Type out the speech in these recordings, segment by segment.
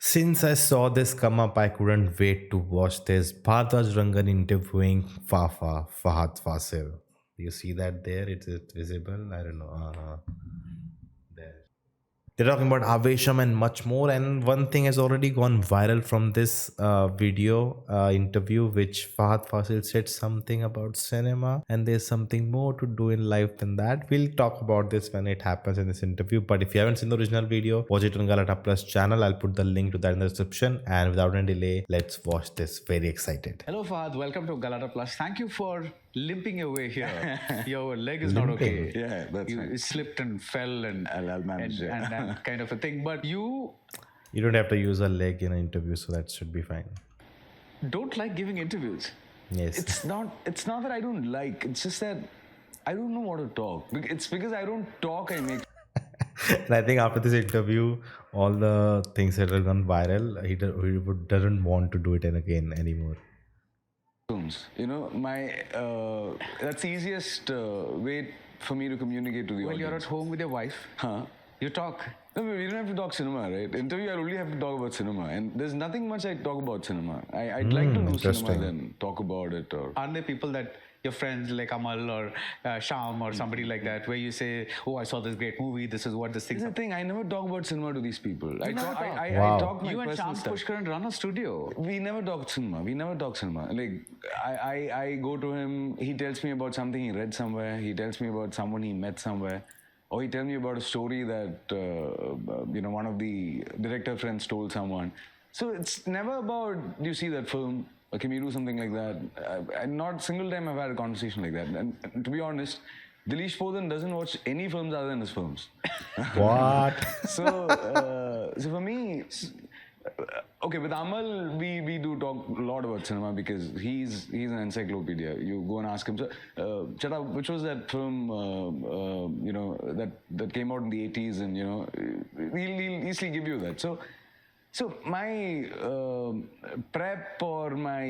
Since I saw this come up, I couldn't wait to watch this. Bharadwaj Rangan interviewing Fahadh Faasil. You see that there? It's visible. I don't know. There. They're talking about Aavesham and much more. And one thing has already gone viral from this video interview, which Fahad Fasil said something about cinema, and there's something more to do in life than that. We'll talk about this when it happens in this interview. But if you haven't seen the original video, watch it on Galata Plus channel. I'll put the link to that in the description. And without any delay, let's watch this. Very excited. Hello, Fahad. Welcome to Galata Plus. Thank you for limping your way here. Your leg is not okay. Yeah, that's you right. slipped and fell and I'll manage it. and kind of a thing. But you don't have to use a leg in an interview, so that should be fine. don't like giving interviews. Yes. It's not that I don't like. It's just that I don't know what to talk. It's because I don't talk, I make And I think after this interview, all the things that have gone viral, he doesn't want to do it again anymore. films. That's the easiest way for me to communicate to the Well, you're audience. at home with your wife. Huh? You talk. No, but we don't have to talk cinema, right? Interview, I only have to talk about cinema. And there's nothing much I talk about cinema. I'd like to do interesting. cinema than talk about it. Or Aren't there people that your friends like Kamal or Sham or somebody like that, where you say, "Oh, I saw this great movie. This is what this thing." Here's the thing, I never talk about cinema to these people. I never talk, talk? I Wow. talk my You and personal Sham stuff. Pushkar run a studio. We never talk cinema. Like, I go to him, he tells me about something he read somewhere, he tells me about someone he met somewhere, or he tells me about a story that, one of the director friends told someone. So it's never about, do you see that film? Or can we do something like that? Not a single time I've had a conversation like that. And to be honest, Dileesh Podhan doesn't watch any films other than his films. What? So for me, okay, with Amal, we do talk a lot about cinema because he's an encyclopedia. You go and ask him, so, Chata, which was that film, that came out in the 80s, and, he'll easily give you that. So my prep or my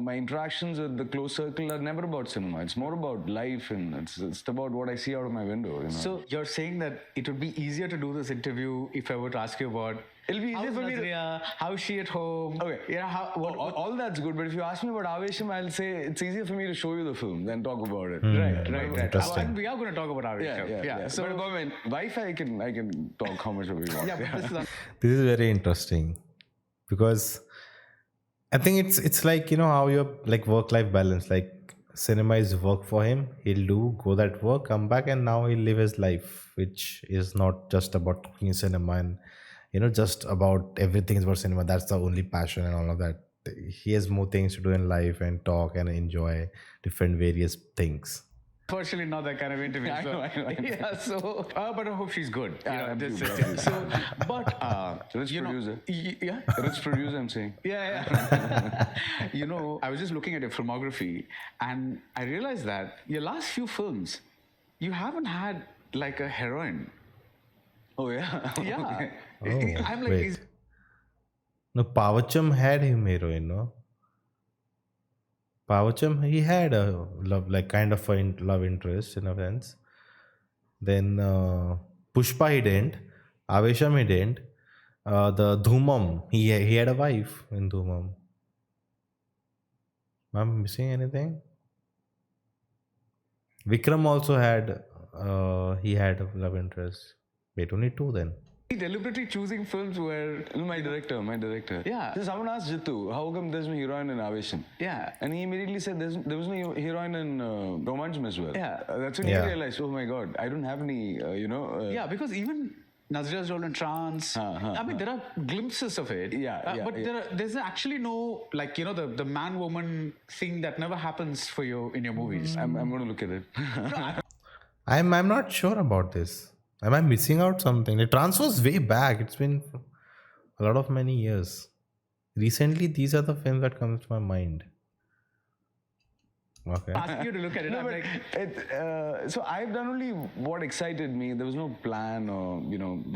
my interactions with the close circle are never about cinema. It's more about life, and it's about what I see out of my window. So you're saying that it would be easier to do this interview if I were to ask you about It'll be easier how's for me to- Nazriya, how is she at home? Okay. Yeah, all that's good, but if you ask me about Aavesham, I'll say it's easier for me to show you the film than talk about it. right. Interesting. We are going to talk about Aavesham. Yeah. So But about my wife, I can talk how much we want. yeah, but this is This is very interesting because I think it's like, how your like work-life balance, like cinema is work for him. He'll go that work, come back, and now he'll live his life, which is not just about cooking cinema and just about everything is about cinema. That's the only passion and all of that. He has more things to do in life and talk and enjoy different various things. unfortunately not that kind of interview. I know. Yeah, so but I hope she's good. Absolutely. Rich producer. Yeah. Rich producer, I'm saying. Yeah. I was just looking at your filmography and I realized that your last few films, you haven't had like a heroine. Oh, yeah? Yeah. Oh, I'm like, wait. No, Pavacham had him heroine, no? Pavacham, he had a love, like kind of a love interest in a sense. Then Pushpa he didn't. Aavesham he didn't. The Dhoomam, he had a wife in Dhoomam. Am I missing anything? Vikram also had he had a love interest. Wait, only two then. deliberately choosing films where, No, my director. Yeah. So someone asked Jithu, how come there's no heroine in Aavesham? yeah. And he immediately said there was no heroine in Romancham as well. Yeah. That's when Yeah. he realized, oh my God, I don't have any, Yeah, because even Nazriya's role in Trance, I mean, there are glimpses of it. But there's actually no, like, the man-woman thing that never happens for you in your movies. I'm going to look at it. I'm not sure about this. Am I missing out something? Like Trans was way back. It's been a lot of many years. Recently, these are the films that comes to my mind. Okay. Asking you to look at it, I'm like, So I've done only what excited me. There was no plan, or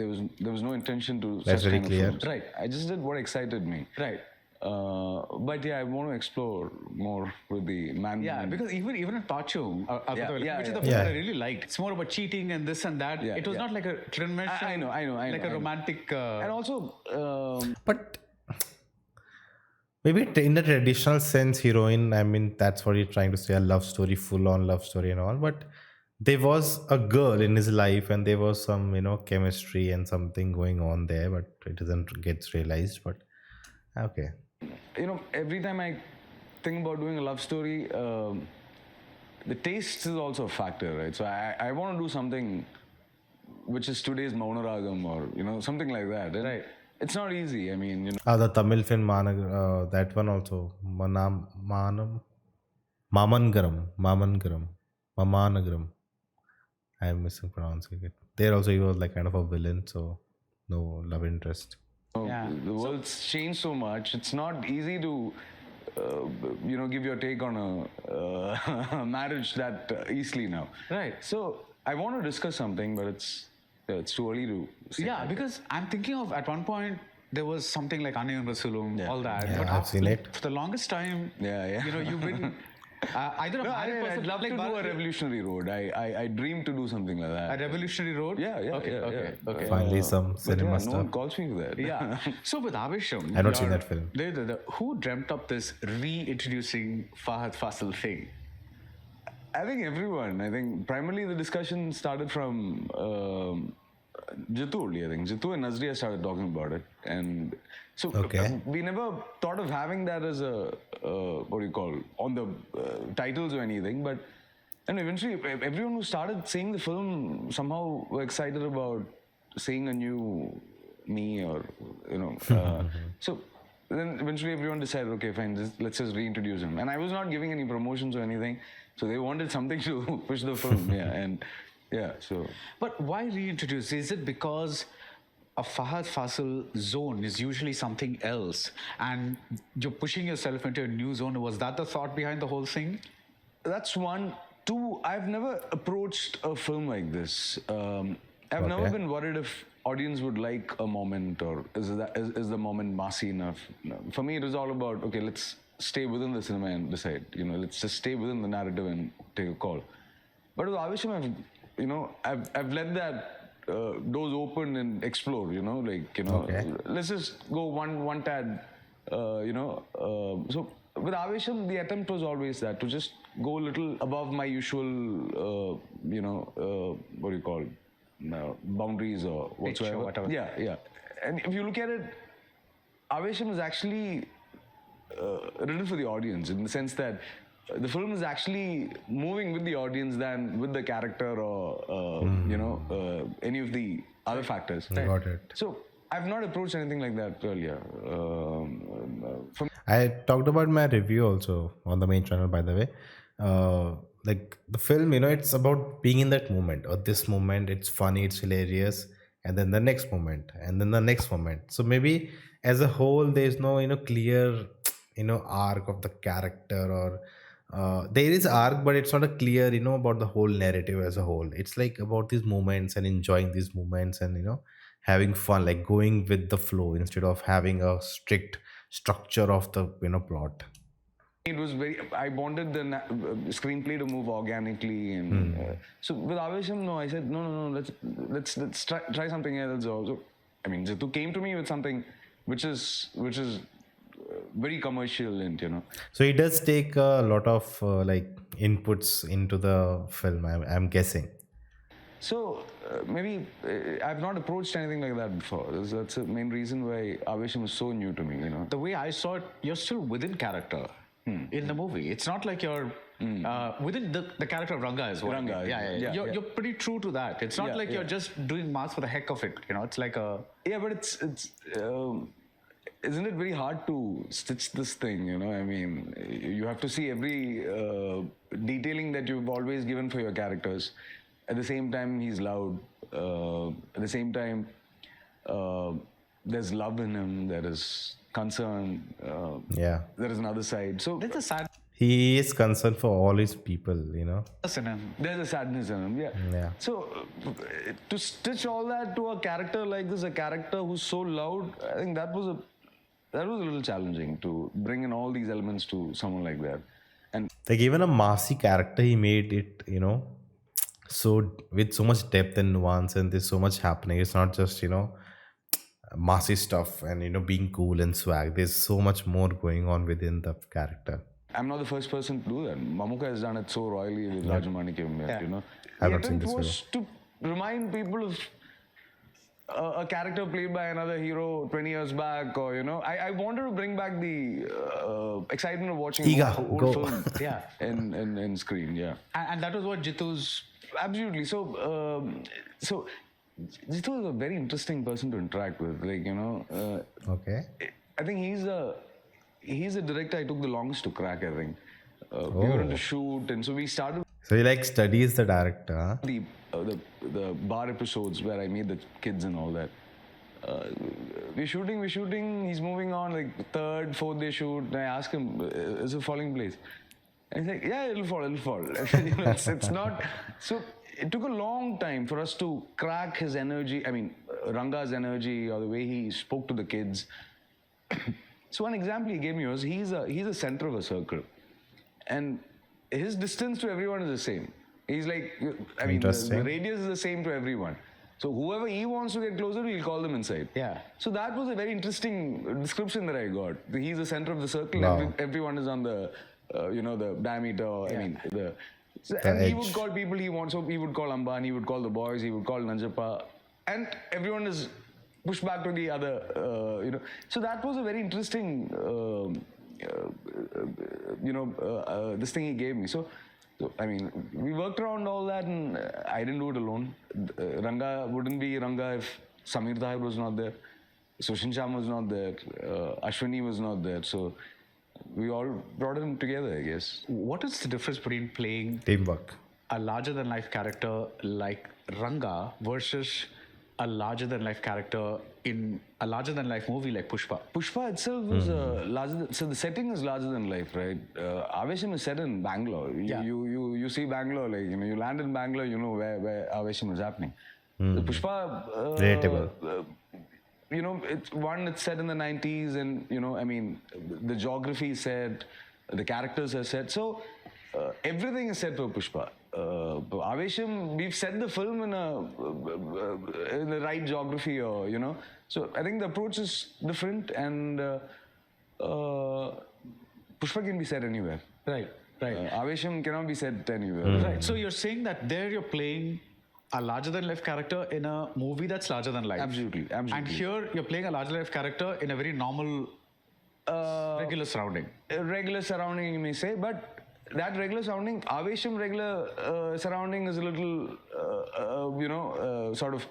there was no intention to. That's such very kind of clear. films. Right. I just did what excited me. right. But yeah, I want to explore more with the man. Yeah, because even in Pacho, which is the film Yeah. that I really liked. It's more about cheating and this and that. Yeah, It was yeah. not like a conventional, I know. like a romantic. And also, But maybe in the traditional sense, heroine, I mean, that's what you're trying to say, a love story, full on love story and all. But there was a girl in his life and there was some, chemistry and something going on there, but it doesn't get realized. But okay. every time I think about doing a love story, the taste is also a factor, right? So I want to do something which is today's Maunaragam or, something like that. And Right. It's not easy. I mean, The Tamil film, that one also, Mamanagaram. I'm mispronouncing it. There also he was like kind of a villain, so no love interest. Yeah. The world's changed so much. It's not easy to, give your take on a marriage that easily now. Right. So I want to discuss something, but it's too early to say. Yeah, because I'm thinking of at one point there was something like Aniyam Rasulum, all that. Yeah, but I've seen it. For the longest time, Yeah. you've been either a married person I'd love like to do a Bharat- revolutionary road. I dream to do something like a that. revolutionary road. Yeah. Okay. Finally, some But cinema yeah, no stuff. one calls me for that. Yeah. So with Aavesham, I've not seen that film. Who dreamt up this reintroducing Fahadh Faasil thing? I think everyone. I think primarily the discussion started from Jithu only. I think Jithu and Nazriya started talking about it, and so we never thought of having that as a what do you call on the titles or anything. But and eventually, everyone who started seeing the film somehow were excited about seeing a new me, or so. Then eventually everyone decided, okay, fine, let's just reintroduce him. And I was not giving any promotions or anything, so they wanted something to push the film. So. But why reintroduce? Is it because a Fahadh Faasil zone is usually something else, and you're pushing yourself into a new zone? Was that the thought behind the whole thing? That's one. Two, I've never approached a film like this. I've never been worried if audience would like a moment, or is the moment massy enough. No. For me, it was all about, okay, let's stay within the cinema and decide. Let's just stay within the narrative and take a call. But with Aavesham, I've let that doors open and explore. Let's just go one tad. So with Aavesham, the attempt was always that, to just go a little above my usual, what do you call, boundaries or whatsoever. Or whatever. Yeah. And if you look at it, Aavesham is actually written for the audience, in the sense that the film is actually moving with the audience than with the character or any of the other factors. Got it. So I've not approached anything like that earlier. I talked about my review also on the main channel, by the way. Like the film, it's about being in that moment, or this moment, it's funny, it's hilarious, and then the next moment, and then the next moment. So maybe as a whole, there's no, clear, arc of the character, or there is arc, but it's not a clear, about the whole narrative as a whole. It's like about these moments and enjoying these moments and, having fun, like going with the flow instead of having a strict structure of the, plot. It was I wanted the screenplay to move organically, and so with Aavesham, no, I said no, let's try something else also. I mean, Jithu came to me with something which is very commercial, and So it does take a lot of inputs into the film. I'm guessing. So maybe I've not approached anything like that before. That's the main reason why Aavesham is so new to me. The way I saw it, you're still within character in the movie. It's not like you're within the character of Ranga is what. Ranga, yeah. You're pretty true to that. It's not like you're just doing mass for the heck of it. It's like a but it's isn't it very hard to stitch this thing? I mean, you have to see every detailing that you've always given for your characters. At the same time, he's loud. At the same time, there's love in him. There is concern. There is another side. So there's a sadness he is concerned for all his people, in him. There's a sadness in him. Yeah. So to stitch all that to a character like this, a character who's so loud, I think that was that was a little challenging to bring in all these elements to someone like that. And Like even a Marcy character, he made it, so with so much depth and nuance, and there's so much happening. It's not just Marcy stuff and being cool and swag. There's so much more going on within the character. I'm not the first person to do that. Mamuka has done it so royally with Rajamanikam, I've The not seen attempt this was to remind people of a character played by another hero 20 years back, or I wanted to bring back the excitement of watching old film, in screen, And that was what Jithu's. Absolutely. So Jithu is a very interesting person to interact with. Okay. I think he's a director I took the longest to crack. I think we were into shoot, and so we started. So he studies the director, huh? The bar episodes where I meet the kids and all that. We're shooting. He's moving on, like the third, fourth day shoot. And I ask him, "Is it falling in place?" And he's like, "Yeah, it'll fall." It's not. So it took a long time for us to crack his energy. I mean, Ranga's energy, or the way he spoke to the kids. So one example he gave me was he's a center of a circle, and his distance to everyone is the same. He's like, the radius is the same to everyone. So whoever he wants to get closer to, he'll call them inside. Yeah. So that was a very interesting description that I got. He's the center of the circle. Wow. Everyone is on the, the diameter. Yeah. And he would call people he wants. So he would call Amban, he would call the boys, he would call Nanjappa, and everyone is pushed back to the other. So that was a very interesting, this thing he gave me. So, we worked around all that, and I didn't do it alone. Ranga wouldn't be Ranga if Samir Tahir was not there, Sushin Sham was not there, Ashwini was not there. So we all brought him together, I guess. What is the difference between playing Teamwork. a larger-than-life character like Ranga versus a larger-than-life character in a larger-than-life movie like Pushpa? Pushpa itself was so the setting is larger than life, right? Aavesham is set in Bangalore. You see Bangalore, you land in Bangalore, you know where Aavesham is happening. The Pushpa, Relatable. It's set in the 90s, and the geography is set, the characters are set, so everything is set for Pushpa. Aavesham, we've set the film in the right geography, so I think the approach is different, and Pushpa can be set anywhere. Right. Aavesham cannot be set anywhere. Right. So you're saying that there you're playing a larger-than-life character in a movie that's larger than life. Absolutely. And here you're playing a larger-life character in a very normal, regular surrounding. Regular surrounding, you may say, but that regular surrounding, Aavesham regular surrounding is a little, sort of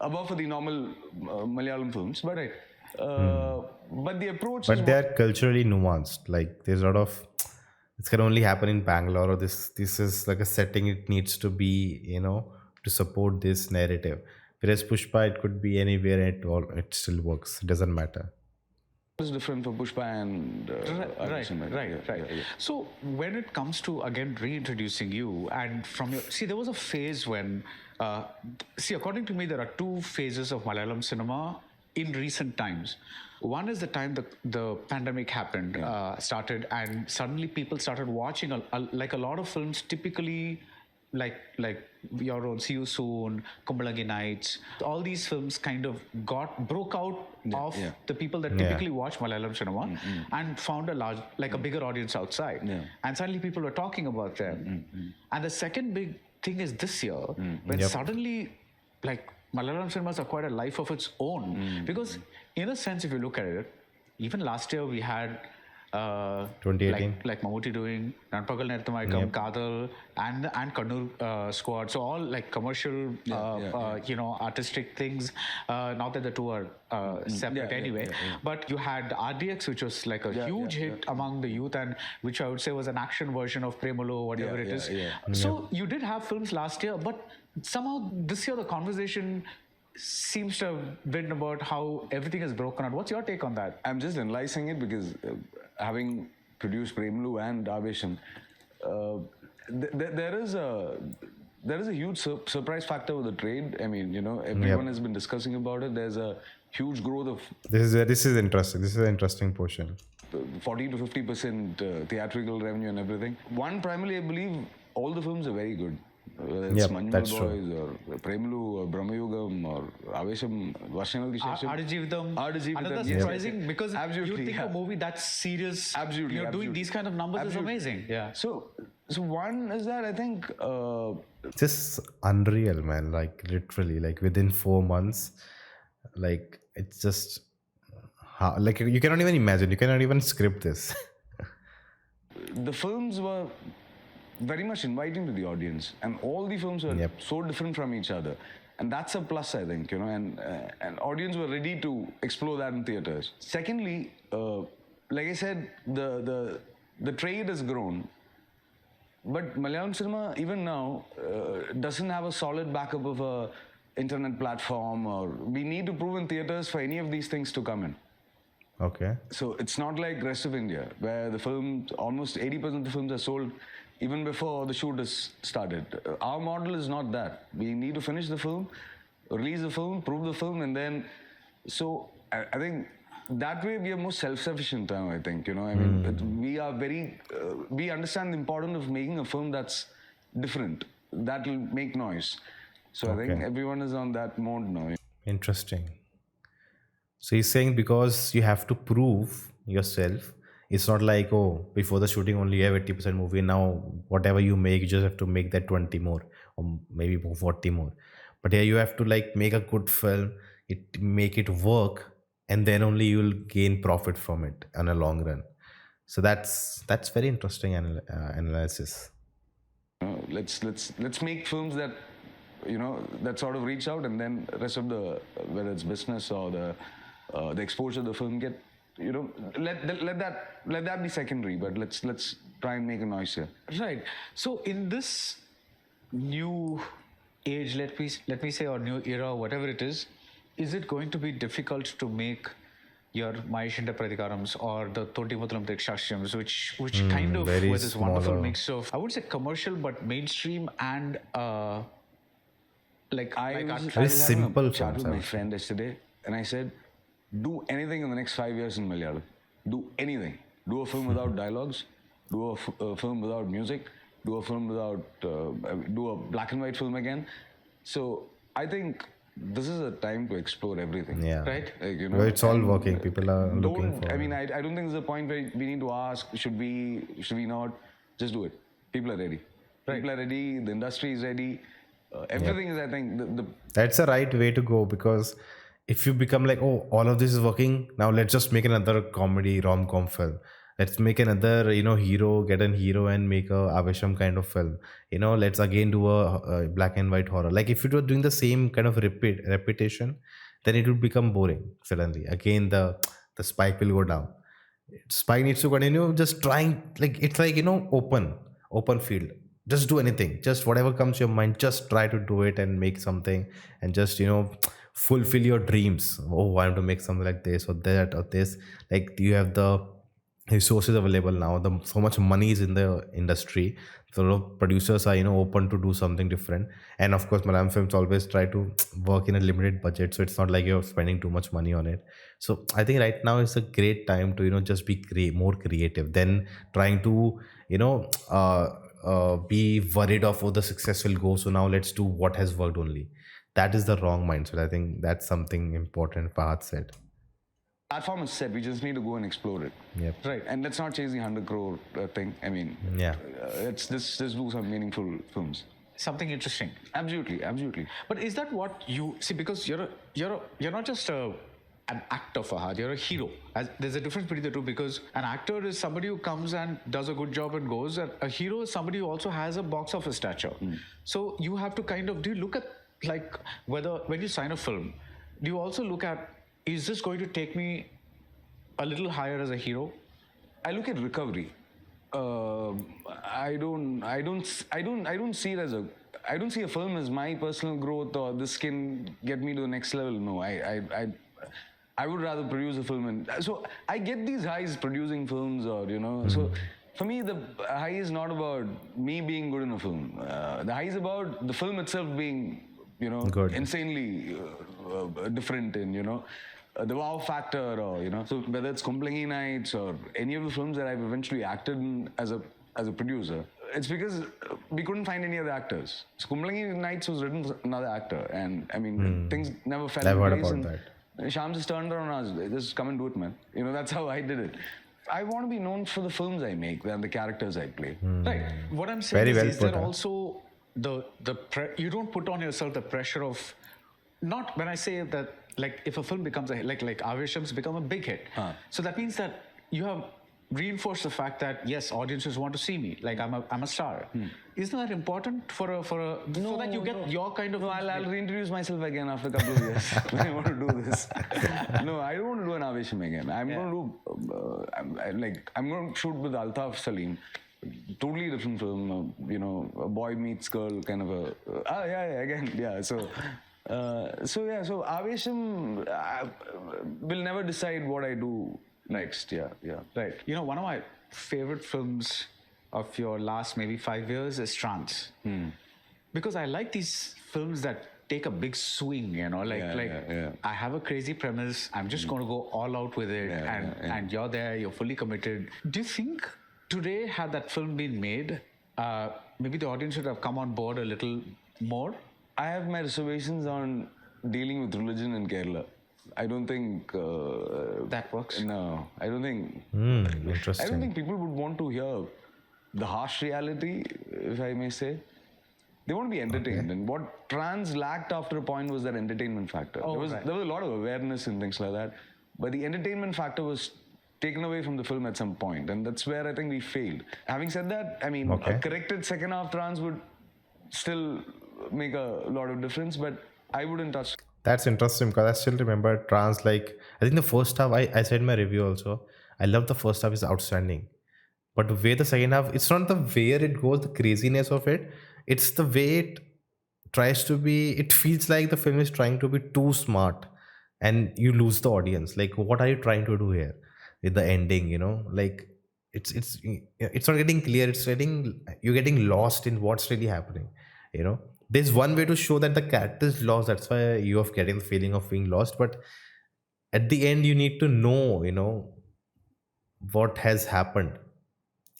above for the normal Malayalam films. But but the approach. But they are culturally nuanced. Like there's a lot of. This can only happen in Bangalore, or this is like a setting. It needs to be, to support this narrative. Whereas Pushpa, it could be anywhere, and it still works. It doesn't matter. It's different for Pushpa and Right. Yeah. So when it comes to again reintroducing you, and from your there was a phase when according to me there are two phases of Malayalam cinema in recent times. One is the time the pandemic happened, started, and suddenly people started watching a lot of films typically. Like your own See You Soon, Kumbalangi Nights, all these films kind of broke out of the people that typically watch Malayalam cinema and found a bigger audience outside. Yeah. And suddenly people were talking about them. And the second big thing is this year, when suddenly Malayalam cinemas acquired a life of its own. Because in a sense, if you look at it, even last year we had 2018, like Mammootty doing Nanpagal Nerthamayakam, Kadal, and Kannur squad. So all commercial, artistic things. Not that the two are separate anyway. But you had RDX, which was a huge hit among the youth, and which I would say was an action version of Premolo, whatever it is. So you did have films last year, but somehow this year the conversation seems to have been about how everything is broken out. What's your take on that? I'm just analyzing it because having produced Premlu and Aavesham, there is a huge surprise factor with the trade. I mean, everyone has been discussing about it. There's a huge growth of This is interesting. This is an interesting portion. 40 to 50% theatrical revenue and everything. One, primarily, I believe all the films are very good. Whether it's Yep, Manjumal that's Boys or Premalu or Brahmayugam or Avesham, Varshanalki Shesham. Aadijivitham. Aadijivitham, Another yes, surprising because Absolutely, you think yeah. a movie that's serious, Absolutely, doing absolutely. these kind of numbers Absolutely. is amazing. Yeah. So one is that I think Just unreal, man. Like literally, like within 4 months, like it's just like you cannot even imagine. You cannot even script this. the films were very much inviting to the audience, and all the films were Yep. so different from each other, and that's a plus, I think, and audience were ready to explore that in theaters. Secondly, like I said, the trade has grown, but Malayalam cinema even now doesn't have a solid backup of a internet platform, or we need to prove in theaters for any of these things to come in. Okay. So it's not like rest of India, where the film, almost 80% of the films are sold even before the shoot is started. Our model is not that. We need to finish the film, release the film, prove the film, and then, so I think that way we are more self-sufficient now, I think, I mean, we are very, we understand the importance of making a film that's different, that will make noise. So I think Okay. everyone is on that mode now. Interesting. So he's saying because you have to prove yourself. It's not like, oh, before the shooting only you have 80% movie. Now whatever you make, you just have to make that 20 more or maybe 40 more. But here you have to like make a good film, make it work, and then only you'll gain profit from it in a long run. So that's very interesting analysis. Let's make films that that sort of reach out, and then rest of the, whether it's business or the exposure the film get, let that be secondary, but let's try and make a noise here. Right. So in this new age, let me say, or new era, whatever it is it going to be difficult to make your Maheshinte Pradikarams or the Totimuthlam Dekshashyams, which kind of very with this wonderful smaller. mix of, I would say, commercial but mainstream and like I art. was Very having simple a chat films, with I my would say. friend yesterday, and I said, do anything in the next 5 years in Malayalam. Do anything. Do a film without dialogues. Do a film without music. Do a film without. Do a black and white film again. So I think this is a time to explore everything. Yeah. Right? Like, Well, it's all and working. People are looking don't. for I mean, I don't think there's a point where we need to ask, should we not? Just do it. People are ready. Right. People are ready. The industry is ready. Everything is, I think, the That's the right way to go, because if you become like, oh, all of this is working, now let's just make another comedy rom-com film. Let's make another, hero, get an hero and make a Aavesham kind of film. Let's again do a black and white horror. Like if you were doing the same kind of repetition, then it would become boring suddenly. Again, the spike will go down. Spike needs to continue just trying, like it's like, open field. Just do anything, just whatever comes to your mind, just try to do it and make something, and just fulfill your dreams. Oh, I want to make something like this or that or this. Like you have the resources available now, so much money is in the industry, so producers are open to do something different. And of course Malayalam films always try to work in a limited budget, so it's not like you're spending too much money on it. So I think right now is a great time to just be more creative than trying to be worried of, oh, the success will go, so now let's do what has worked only. That is the wrong mindset. I think that's something important Fahad said. platform is set. We just need to go and explore it. Yep. Right. And let's not chase the 100 crore thing. I mean, Yeah. let's just do some meaningful films. Something interesting. Absolutely, absolutely. But is that what you see? Because you're not just an actor, Fahad. You're a hero. There's a difference between the two, because an actor is somebody who comes and does a good job and goes. And a hero is somebody who also has a box office stature. So you have to kind of, do you look at, like, whether when you sign a film, do you also look at, is this going to take me a little higher as a hero? I look at recovery. I don't see it as I don't see a film as my personal growth or this can get me to the next level. No, I would rather produce a film, and so I get these highs producing films, or So for me, the high is not about me being good in a film. The high is about the film itself being, Good. insanely different, and the wow factor, or so whether it's Kumblangi Nights or any of the films that I've eventually acted in as a producer, it's because we couldn't find any other actors. So Kumblangi Nights was written for another actor, and I mean things never fell I've in heard place. about And that. Sham just turned around and asked, just come and do it, man. That's how I did it. I want to be known for the films I make than the characters I play. Right. What I'm saying Very well is put, there huh? also you don't put on yourself the pressure of, not when I say that, like if a film becomes like Aavesham's become a big hit, so that means that you have reinforced the fact that yes, audiences want to see me, like I'm a star. Isn't that important for a so that you get your kind of? No, I'll reintroduce myself again after a couple of years when I want to do this. No, I don't want to do an Aavesham again. I'm going to do I'm going to shoot with Altaf Salim. Totally different film. A boy meets girl kind of a again. So Aavesham will never decide what I do next. Right. One of my favorite films of your last maybe 5 years is Trance. Because I like these films that take a big swing, I have a crazy premise, I'm just going to go all out with it, and you're there, you're fully committed. Do you think today, had that film been made, maybe the audience should have come on board a little more? I have my reservations on dealing with religion in Kerala. I don't think that works. No, I don't think. Interesting. I don't think people would want to hear the harsh reality, if I may say. They want to be entertained, and what Trans lacked after a point was that entertainment factor. There was a lot of awareness and things like that, but the entertainment factor was taken away from the film at some point, and that's where I think we failed. Having said that, I mean, a corrected second half Trans would still make a lot of difference, but I wouldn't touch. That's interesting because I still remember Trans. Like, I think the first half, I said in my review also, I love the first half is outstanding. But the way the second half, it's not the way it goes, the craziness of it. It's the way it tries to be, it feels like the film is trying to be too smart and you lose the audience. Like, what are you trying to do here with the ending, Like, it's not getting clear. You're getting lost in what's really happening, There's one way to show that the character is lost. That's why you are getting the feeling of being lost. But at the end, you need to know, what has happened.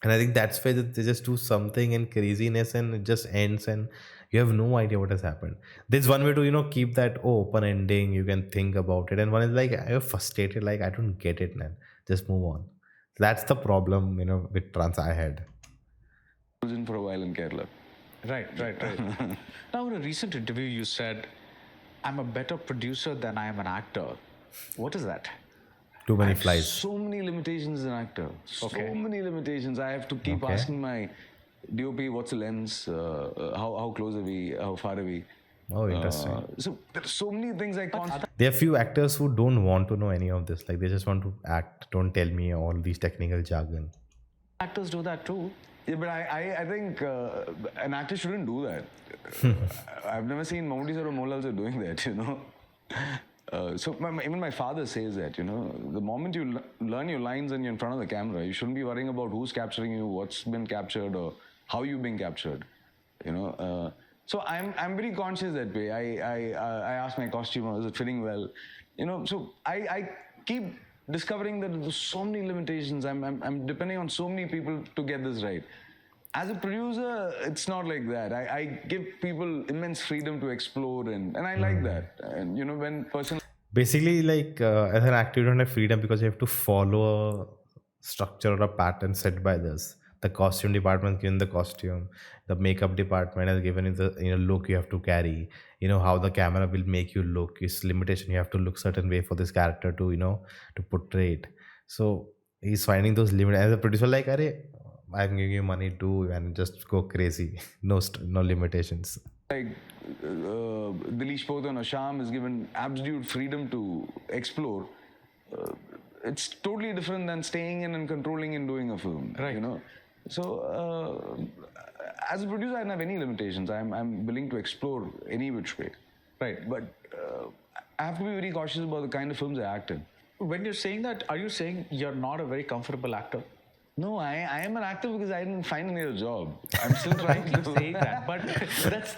And I think that's why they just do something in craziness and it just ends and you have no idea what has happened. There's one way to, keep that open ending. You can think about it. And one is like, I'm frustrated. Like, I don't get it, man. Just move on. That's the problem, with Trans I had. For a while in Kerala. Right. Now, in a recent interview, you said, I'm a better producer than I am an actor. What is that? Too many flies. So many limitations as an actor. So many limitations. I have to keep asking my DOP, what's the lens? How close are we? How far are we? Oh, interesting. So there are so many things I can't. There are few actors who don't want to know any of this. Like, they just want to act. Don't tell me all these technical jargon. Actors do that too. Yeah, but I think an actor shouldn't do that. I've never seen Mounties or Mohanlals doing that, So even my father says that, the moment you learn your lines and you're in front of the camera, you shouldn't be worrying about who's capturing you, what's been captured, or how you've been captured. So I'm very conscious that way. I ask my costumer, is it fitting well? So I keep discovering that there's so many limitations. I'm depending on so many people to get this right. As a producer, it's not like that. I give people immense freedom to explore, and I like that. And when person. Basically, like, as an actor, you don't have freedom because you have to follow a structure or a pattern set by this. The costume department given the costume, the makeup department has given you the look you have to carry. How the camera will make you look. It's limitation. You have to look certain way for this character to to portray it. So he's finding those limits. As a producer, like, I'm giving you money, do and just go crazy. No limitations. Like Dileesh Potan or Sham is given absolute freedom to explore. It's totally different than staying in and controlling and doing a film. Right. So as a producer, I don't have any limitations. I'm willing to explore any which way. Right. But I have to be very cautious about the kind of films I act in. When you're saying that, are you saying you're not a very comfortable actor? No, I am an actor because I didn't find any other job. I'm still trying to say that, but that's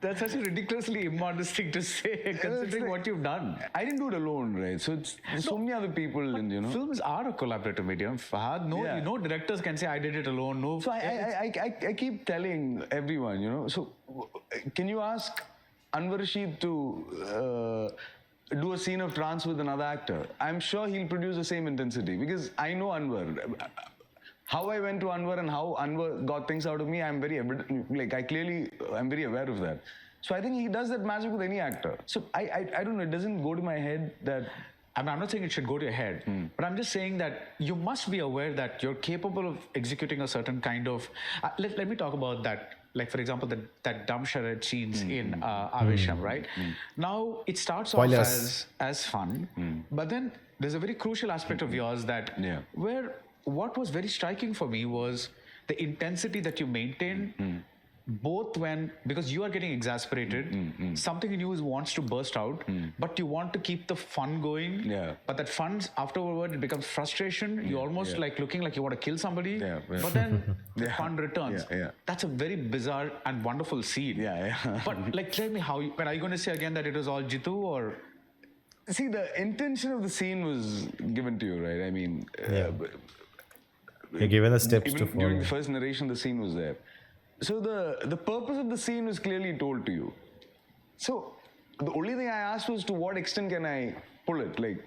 That's such a ridiculously immodest thing to say, considering what you've done. I didn't do it alone, right? So it's so many other people, and Films are a collaborative medium. Fahad, no directors can say I did it alone. No. So I keep telling everyone, So can you ask Anwar Rashid to do a scene of trance with another actor? I'm sure he'll produce the same intensity because I know Anwar. How I went to Anwar and how Anwar got things out of me, I'm very I'm very aware of that. So I think he does that magic with any actor. So I don't know, it doesn't go to my head that... I'm not saying it should go to your head, but I'm just saying that you must be aware that you're capable of executing a certain kind of... let me talk about that. Like, for example, that dumb charade scenes in Aavesham, right? Now, it starts off as fun, but then there's a very crucial aspect of yours that where what was very striking for me was the intensity that you maintain both because you are getting exasperated, something in you wants to burst out, but you want to keep the fun going. But that fun, afterward, it becomes frustration. You almost like looking like you want to kill somebody, but then the fun returns. That's a very bizarre and wonderful scene. But like, tell me when are you going to say again that it was all Jithu or... See, the intention of the scene was given to you, right? I mean... You're given the steps to follow. During the first narration, the scene was there. So the purpose of the scene was clearly told to you. So the only thing I asked was to what extent can I pull it? Like,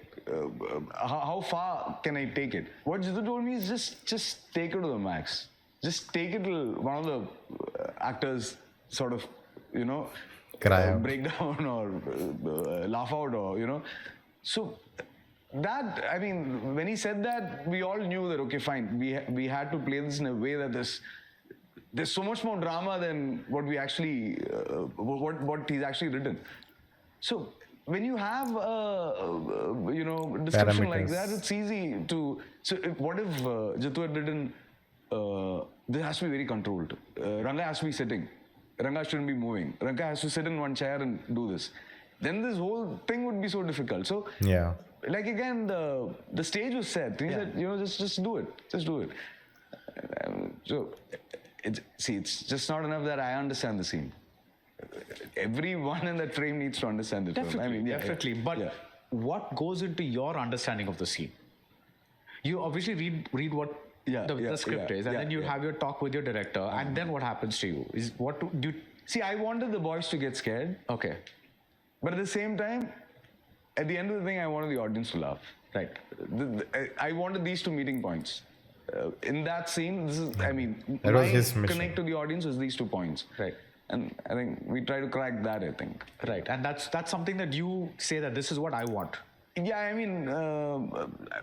how far can I take it? What Jithu told me is just take it to the max. Just take it till one of the actors sort of, cry out, break down or laugh out or, So that, I mean, when he said that, we all knew that, okay, fine, we had to play this in a way that there's so much more drama than what we actually, what he's actually written. So when you have a description like that, it's easy to. So what if Jithu had written, this has to be very controlled. Ranga has to be sitting. Ranga shouldn't be moving. Ranga has to sit in one chair and do this. Then this whole thing would be so difficult. So like again, the stage was set. He said, just do it. Just do it. So it's just not enough that I understand the scene. Everyone in that frame needs to understand it. Definitely. But what goes into your understanding of the scene? You obviously read what the script is, and then you have your talk with your director, and then what happens to you? See, I wanted the boys to get scared. Okay. But at the same time, at the end of the thing, I wanted the audience to laugh. Right. I wanted these two meeting points. In that scene, that was his mission. Connect to the audience was these 2 points. Right. And I think we try to crack that, I think. Right. And that's something that you say that this is what I want. Yeah, I mean,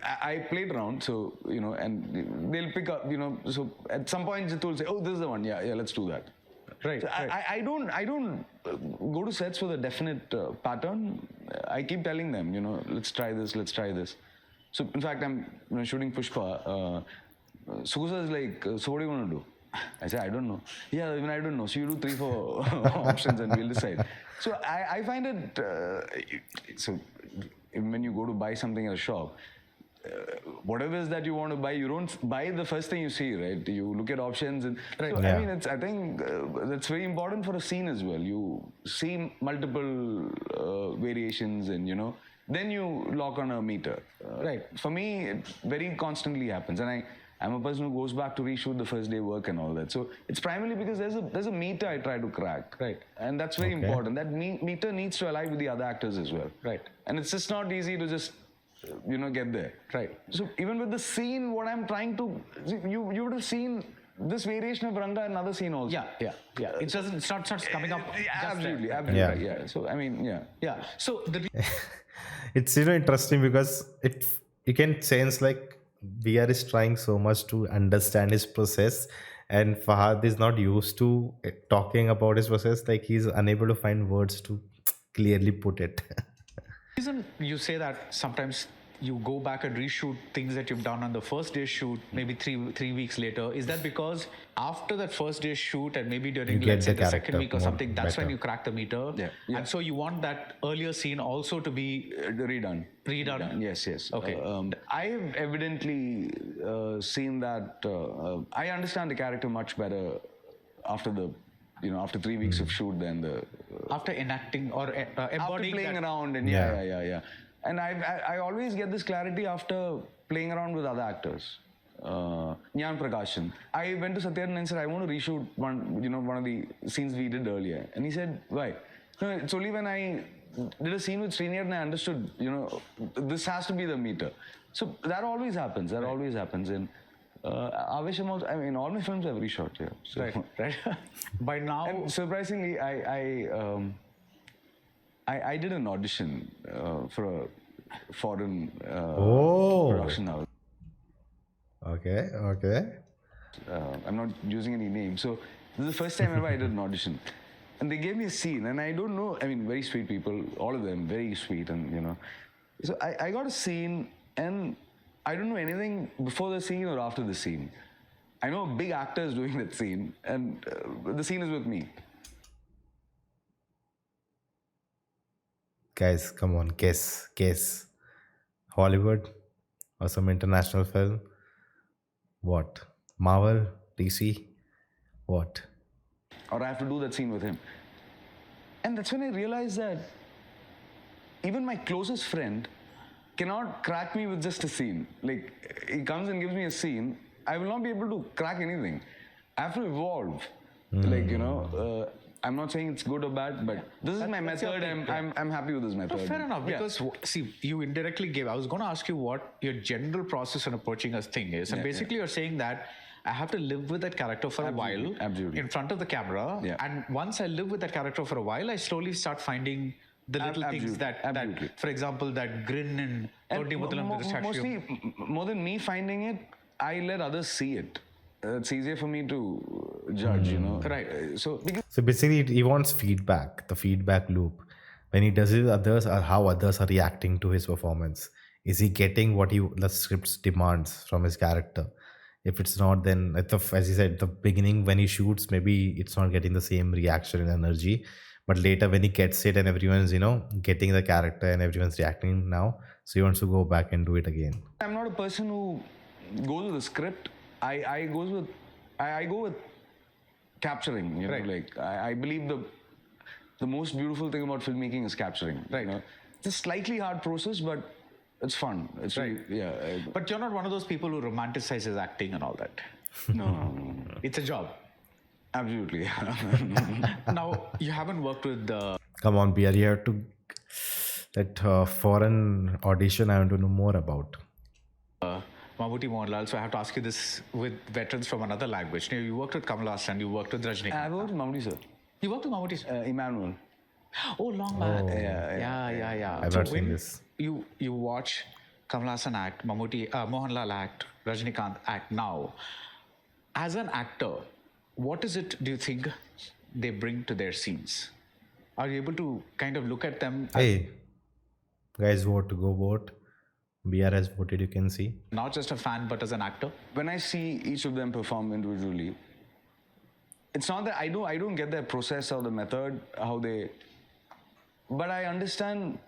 I played around, so, and they'll pick up, so at some point Jithu will say, oh, this is the one, yeah, let's do that. Right. So right. I don't go to sets with a definite pattern. I keep telling them, let's try this, let's try this. So, in fact, I'm shooting Pushpa. Sugusa is like, so what do you want to do? I say, I don't know. Yeah, even I don't know. So you do 3-4 options and we'll decide. So I find it, so when you go to buy something at a shop, whatever it is that you want to buy, you don't buy the first thing you see, right? You look at options. And so, I think that's very important for a scene as well. You see multiple variations and, then you lock on a meter. Right. For me, it very constantly happens. And I'm a person who goes back to reshoot the first day work and all that. So it's primarily because there's a meter I try to crack. Right. And that's very important. That meter needs to align with the other actors as well. Right. And it's just not easy to just, get there. Right. So even with the scene, what I'm trying to, you would have seen this variation of Ranga in another scene also. Yeah. It's not coming up. Absolutely. Yeah. So, Yeah. So it's interesting because you can sense like VR is trying so much to understand his process, and Fahad is not used to talking about his process. Like he's unable to find words to clearly put it. Reason you say that sometimes you go back and reshoot things that you've done on the first day shoot, maybe three weeks later, is that because after that first day shoot and maybe during let's say the second week or something, that's when you crack the meter? Yeah. And so you want that earlier scene also to be redone. Yes. Okay. I have evidently seen that I understand the character much better after the after 3 weeks of shoot, then after enacting or after embodying playing that. around, and yeah. And I always get this clarity after playing around with other actors. Nyan Prakashan. I went to Satyaran and said, I want to reshoot one of the scenes we did earlier. And he said, why? No, it's only when I did a scene with Sriniar and I understood, this has to be the meter. So that always happens. And Aavesham also, I mean, all my films are very short here. So. Right. By now, And surprisingly, I did an audition for a foreign production house. Okay. I'm not using any names. So this is the first time ever I did an audition. And they gave me a scene, and I don't know, I mean, very sweet people, all of them, very sweet, and So I got a scene, and I don't know anything before the scene or after the scene. I know a big actor is doing that scene, and the scene is with me. Guys, come on, guess. Hollywood or some international film? What? Marvel? DC? What? Or I have to do that scene with him. And that's when I realized that even my closest friend cannot crack me with just a scene. Like, he comes and gives me a scene, I will not be able to crack anything. I have to evolve. I'm not saying it's good or bad, but this is my method. I'm happy with this method. No, fair enough, because see, you indirectly gave. I was going to ask you what your general process in approaching a thing is, and basically you're saying that I have to live with that character for a while in front of the camera, and once I live with that character for a while, I slowly start finding the little things that, for example, that grin and mostly, more than me finding it, I let others see it. It's easier for me to judge, Right. So basically, he wants feedback, the feedback loop. When he does it with others, or how others are reacting to his performance. Is he getting what the script demands from his character? If it's not, then as he said, at the beginning when he shoots, maybe it's not getting the same reaction and energy. But later when he gets it and everyone's, getting the character and everyone's reacting now, so he wants to go back and do it again. I'm not a person who goes with a script. I go with capturing, like I believe the most beautiful thing about filmmaking is capturing. Right. It's a slightly hard process, but it's fun. It's right. Really, but you're not one of those people who romanticizes acting and all that. No. It's a job. Absolutely. Now, you haven't worked with Come on, we are here to that foreign audition. I want to know more about. Mammootty Mohanlal, so I have to ask you this with veterans from another language. You worked with Kamal Haasan, you worked with Rajinikanth. I worked with Mammootty, sir. You worked with Mammootty, sir? Emmanuel. Oh, long back. Yeah. I've not seen this. You watch Kamal Haasan act, Mohanlal act, Rajinikanth act now. As an actor, what is it, do you think, they bring to their scenes? Are you able to kind of look at them? Hey, guys, vote to go vote. BR has voted, you can see. Not just a fan, but as an actor? When I see each of them perform individually, it's not that I don't get their process or the method, but I understand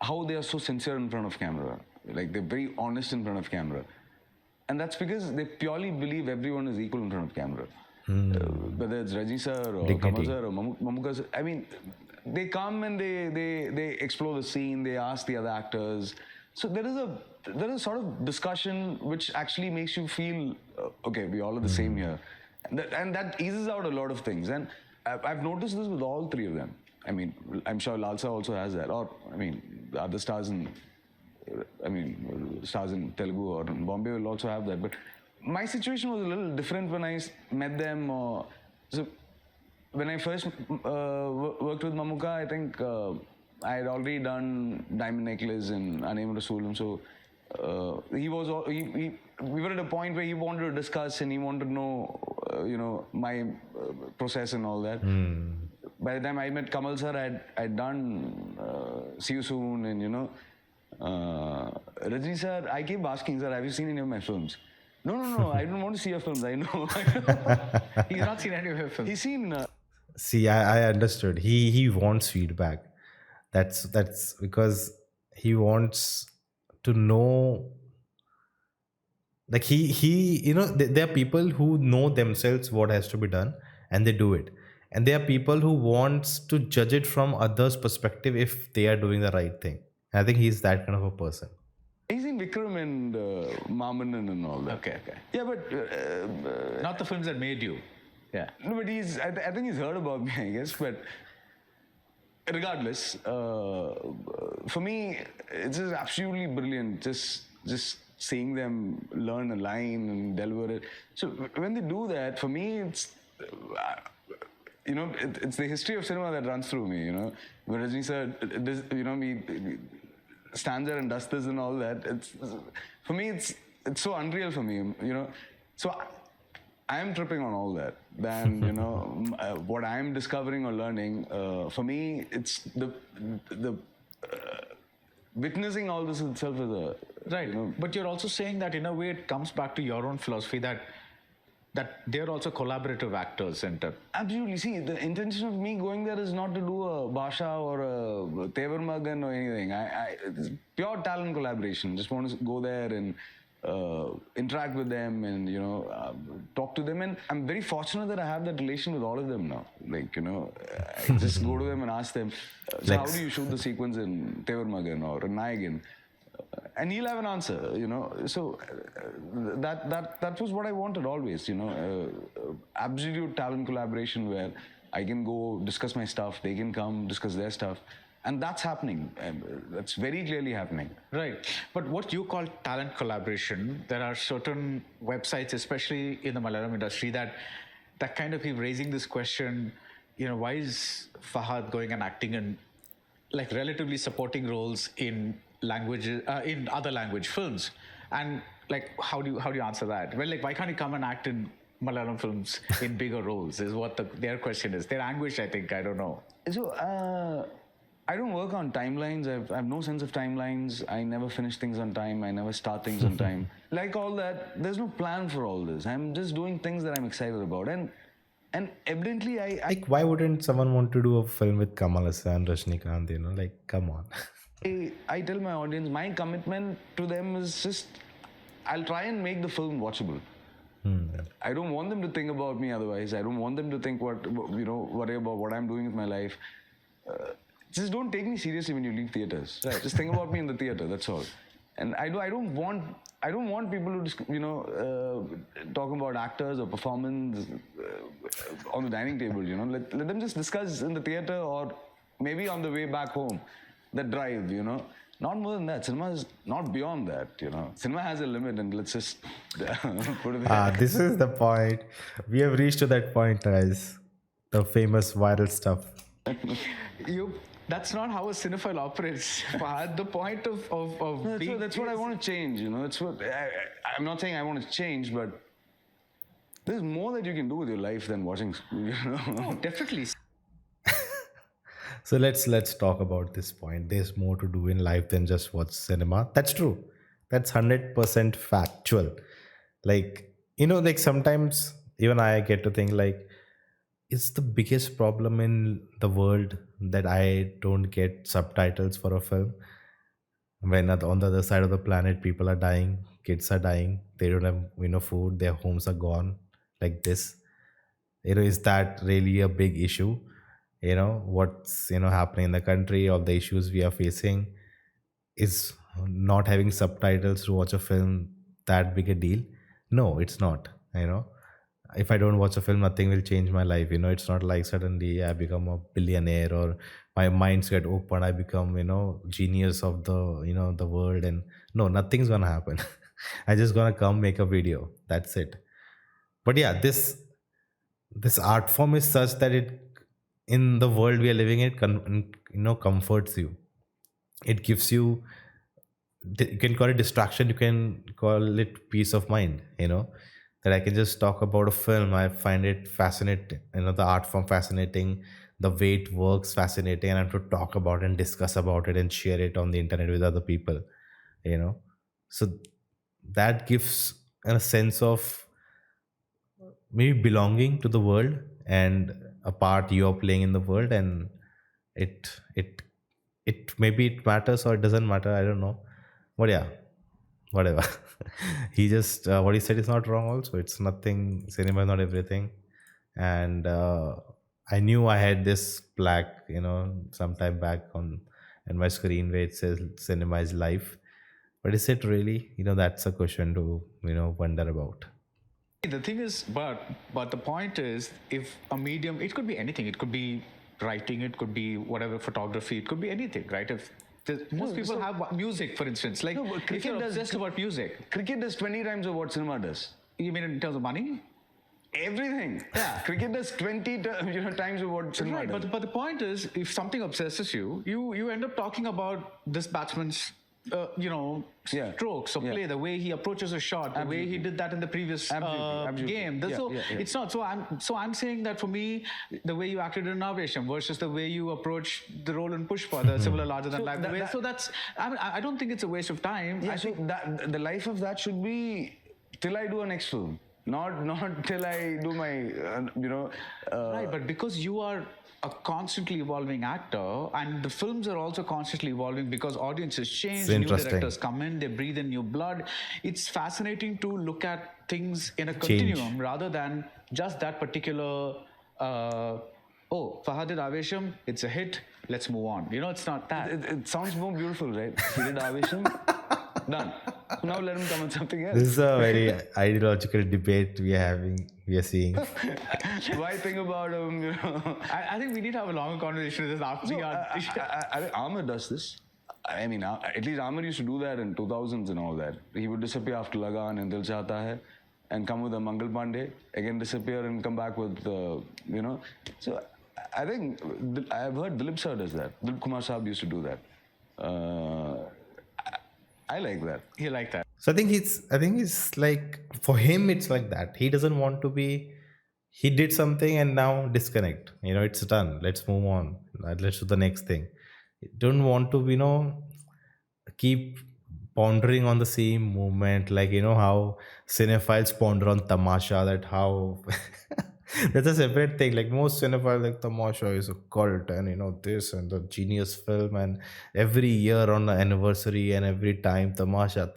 how they are so sincere in front of camera. Like, they're very honest in front of camera. And that's because they purely believe everyone is equal in front of camera. Whether it's Rajni sir or Kamal sir or Mammootty sir. I mean, they come and they explore the scene, they ask the other actors. So there is a sort of discussion which actually makes you feel, okay, we all are the same here. And that eases out a lot of things. And I've noticed this with all three of them. I mean, I'm sure Lalsa also has that. Or, I mean, the other stars in Telugu or in Bombay will also have that. But my situation was a little different when I met them. So when I first worked with Mamuka, I think I had already done Diamond Necklace and Anem Rasoolum. So we were at a point where he wanted to discuss and he wanted to know, my process and all that. By the time I met Kamal sir, I'd done See You Soon and, Rajni sir, I keep asking, sir, have you seen any of my films? No, I don't want to see your films, I know. He's not seen any of your films. He's seen... See, I understood. He wants feedback. That's because he wants to know. Like there are people who know themselves what has to be done, and they do it. And there are people who wants to judge it from others' perspective if they are doing the right thing. I think he's that kind of a person. He's in Vikram and Mamanan and all that. Okay. Yeah, but Not the films that made you. Yeah. no, but I think he's heard about me, I guess. But regardless, for me, it's just absolutely brilliant. Just seeing them learn a line and deliver it. So when they do that, for me, it's it's the history of cinema that runs through me. When Rajni sir, he stands there and does this and all that. For me, it's so unreal for me. So I am tripping on all that. Then what I am discovering or learning. For me, it's the witnessing all this itself is a Right. But you're also saying that in a way it comes back to your own philosophy that they're also collaborative actors. Absolutely. See, the intention of me going there is not to do a Basha or a Tevarmagan or anything. It's pure talent collaboration. Just want to go there and interact with them and, talk to them. And I'm very fortunate that I have that relation with all of them now. Like, I just go to them and ask them, so how do you shoot the sequence in Tevarmagan or in Nayagan? And he'll have an answer, So that was what I wanted always, absolute talent collaboration where I can go discuss my stuff, they can come discuss their stuff, and that's happening. That's very clearly happening. Right. But what you call talent collaboration, there are certain websites, especially in the Malayalam industry, that kind of keep raising this question. Why is Fahadh going and acting in like relatively supporting roles in languages in other language films, and like how do you answer that? Well, like why can't he come and act in Malayalam films in bigger roles is what their question is. They're anguished, I think. I don't know. So I don't work on timelines. I have no sense of timelines. I never finish things on time. I never start things on time. Like all that, there's no plan for all this. I'm just doing things that I'm excited about, and evidently I Like, why wouldn't someone want to do a film with Kamal Haasan, Rajinikanth? Like, come on. I tell my audience, my commitment to them is just, I'll try and make the film watchable. I don't want them to think about me otherwise. I don't want them to think worry about what I'm doing with my life. Just don't take me seriously when you leave theaters. Right. Just think about me in the theater. That's all. And I don't want people to just, talk about actors or performance on the dining table. Let them just discuss in the theater or maybe on the way back home. That drive, not more than that. Cinema is not beyond that, Cinema has a limit, and let's just put it there. This is the point. We have reached to that point, guys. The famous viral stuff. That's not how a cinephile operates. Fahadh, the point of that's what I want to change, It's what I'm not saying I want to change, but there's more that you can do with your life than watching, Oh, definitely. So let's talk about this point. There's more to do in life than just watch cinema. That's true. That's 100% factual. Like, like sometimes even I get to think like, it's the biggest problem in the world that I don't get subtitles for a film. When on the other side of the planet, people are dying, kids are dying, they don't have food, their homes are gone, like this. Is that really a big issue? What's happening in the country, all the issues we are facing. Is not having subtitles to watch a film that big a deal? No, it's not. If I don't watch a film, nothing will change my life. It's not like suddenly I become a billionaire or my minds get open, I become genius of the world, and no, nothing's gonna happen. I just gonna come make a video, that's it. But yeah, this art form is such that it, in the world we are living in, comforts you. It gives you can call it distraction, you can call it peace of mind, that I can just talk about a film. I find it fascinating, the art form fascinating, the way it works fascinating, and I have to talk about it and discuss about it and share it on the internet with other people, so that gives a sense of maybe belonging to the world and a part you're playing in the world, and it maybe it matters or it doesn't matter, I don't know, but yeah, whatever. He just what he said is not wrong also. It's nothing, cinema is not everything. and I knew I had this plaque, sometime back on my screen where it says "Cinema is life." But is it really? That's a question to wonder about. The thing is, but the point is, if a medium, it could be anything. It could be writing. It could be whatever, photography. It could be anything, right? If most people have music, for instance, like No, but if cricket you're does- obsessed about music, Cricket does 20 times of what cinema does. you mean in terms of money? Everything. Yeah. Cricket does 20 times of what cinema Right, does. but the point is, if something obsesses you, you end up talking about this batsman's, Yeah. strokes or Yeah. play, the way he approaches a shot, the way he did that in the previous Absolutely. game. Yeah, So yeah, yeah. it's not. So I'm saying that for me, the way you acted in Aavesham versus the way you approach the role in Pushpa, the similar larger than So life. that- So that's. I don't think it's a waste of time. Yeah, I so think that the life of that should be till I do a next film, not till I do my right, but because you are a constantly evolving actor, and the films are also constantly evolving because audiences change, It's new interesting. directors come in, they breathe in new blood. It's fascinating to look at things in a Change. continuum rather than just that particular. Fahadh did Aavesham, it's a hit. Let's move on. It's not that. It sounds more beautiful, right? He did Aavesham, done. Now let him come with something else. This is a very ideological debate we are seeing. Why think about him? I think we need to have a longer conversation with this after we are. I think Amir does this. I mean, at least Amir used to do that in 2000s and all that. He would disappear after Lagan and Dil Chahta Hai and come with a Mangal Pandey, again disappear and come back with, So I think, I've heard Dilip sir does that. Dilip Kumar Saab used to do that. I like that. You like that? So I think it's like, for him it's like that. He doesn't want to be. He did something and now disconnect. It's done. Let's move on. Let's do the next thing. Don't want to keep pondering on the same moment, like how cinephiles ponder on tamasha, that how that's a separate thing. Like most cinephiles, like tamasha is a cult, and this and the genius film, and every year on the anniversary and every time tamasha.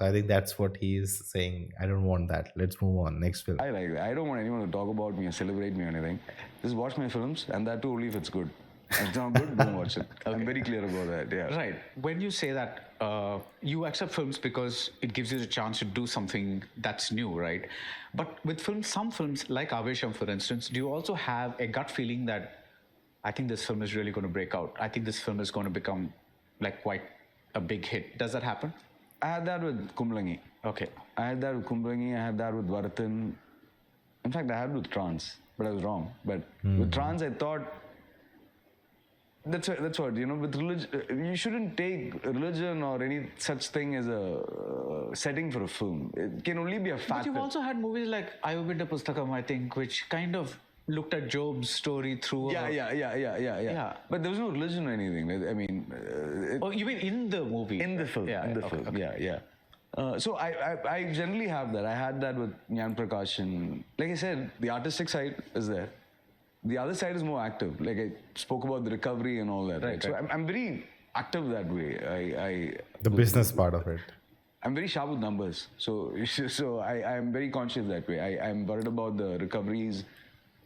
I think that's what he is saying. I don't want that. Let's move on, next film. I like that. I don't want anyone to talk about me or celebrate me or anything. Just watch my films, and that too only if it's good. If it's not good, don't watch it. I'm very clear about that. Yeah. Right. When you say that, you accept films because it gives you the chance to do something that's new, right? But with films, some films like Aavesham, for instance, do you also have a gut feeling that I think this film is really going to break out? I think this film is going to become like quite a big hit. Does that happen? I had that with Kumblangi. Okay. I had that with Kumblangi. I had that with Varatan. In fact, I had with Trans, but I was wrong. But with Trans, I thought. That's what, with religion, you shouldn't take religion or any such thing as a setting for a film. It can only be a But factor. you've also had movies like Ayurveda Pustakam, I think, which kind of looked at Job's story through. Yeah. But there was no religion or anything. I mean, Oh, you mean in the movie? in the film. Yeah. in the okay, film. okay. Yeah. So I generally have that. I had that with Nyan Prakash, and like I said, the artistic side is there. The other side is more active. Like I spoke about the recovery and all that. Right. So I'm very active that way. The business part of it. I'm very sharp with numbers. So I'm very conscious that way. I'm worried about the recoveries,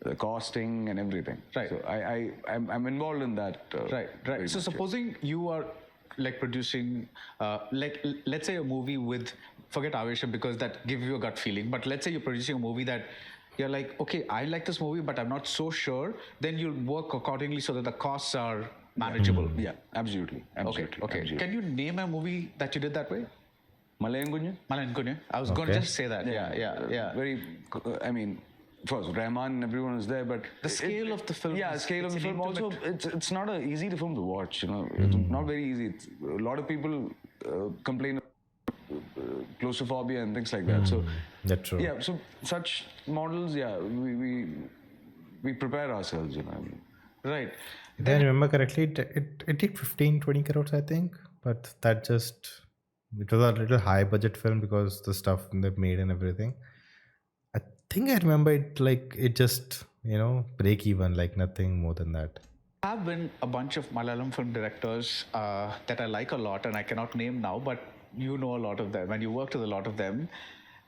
the costing, and everything. Right. So I'm involved in that. Right. very So much, yes. supposing you are like producing, let's say a movie with, forget Aavesham because that gives you a gut feeling, but let's say you're producing a movie that you're like, okay, I like this movie, but I'm not so sure. Then you'll work accordingly so that the costs are manageable. Yeah, absolutely. Okay. Absolutely. Okay. Absolutely. Can you name a movie that you did that way? Malayan Gunjan? Malayan Kunya. I was going to Okay. just say that. Yeah. Very, I mean, first, Rahman and everyone was there, but... The scale of the film Yeah, is- scale of it's the an film. Also, intimate- it's not a easy film to watch, It's not very easy. A lot of people complain of claustrophobia and things like that. So, That's true. yeah, so such models, yeah, we prepare ourselves, Right. If I remember correctly, it did 15-20 crores, I think. But that just, it was a little high budget film because the stuff they made and everything. I think I remember it like it just, break even, like nothing more than that. Have been a bunch of Malayalam film directors that I like a lot, and I cannot name now, but you know a lot of them, and you worked with a lot of them,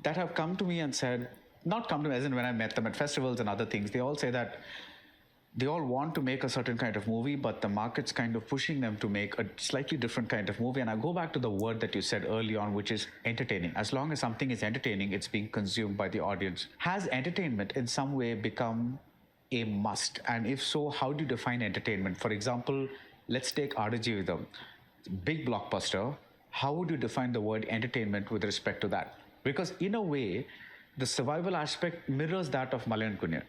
that have come to me and said, not come to me, as in when I met them at festivals and other things, they all say that they all want to make a certain kind of movie, but the market's kind of pushing them to make a slightly different kind of movie. And I go back to the word that you said early on, which is entertaining. As long as something is entertaining, it's being consumed by the audience. Has entertainment in some way become a must? And if so, how do you define entertainment? For example, let's take Adajeevitham, big blockbuster. How would you define the word entertainment with respect to that? Because in a way, the survival aspect mirrors that of Malayan Kunya.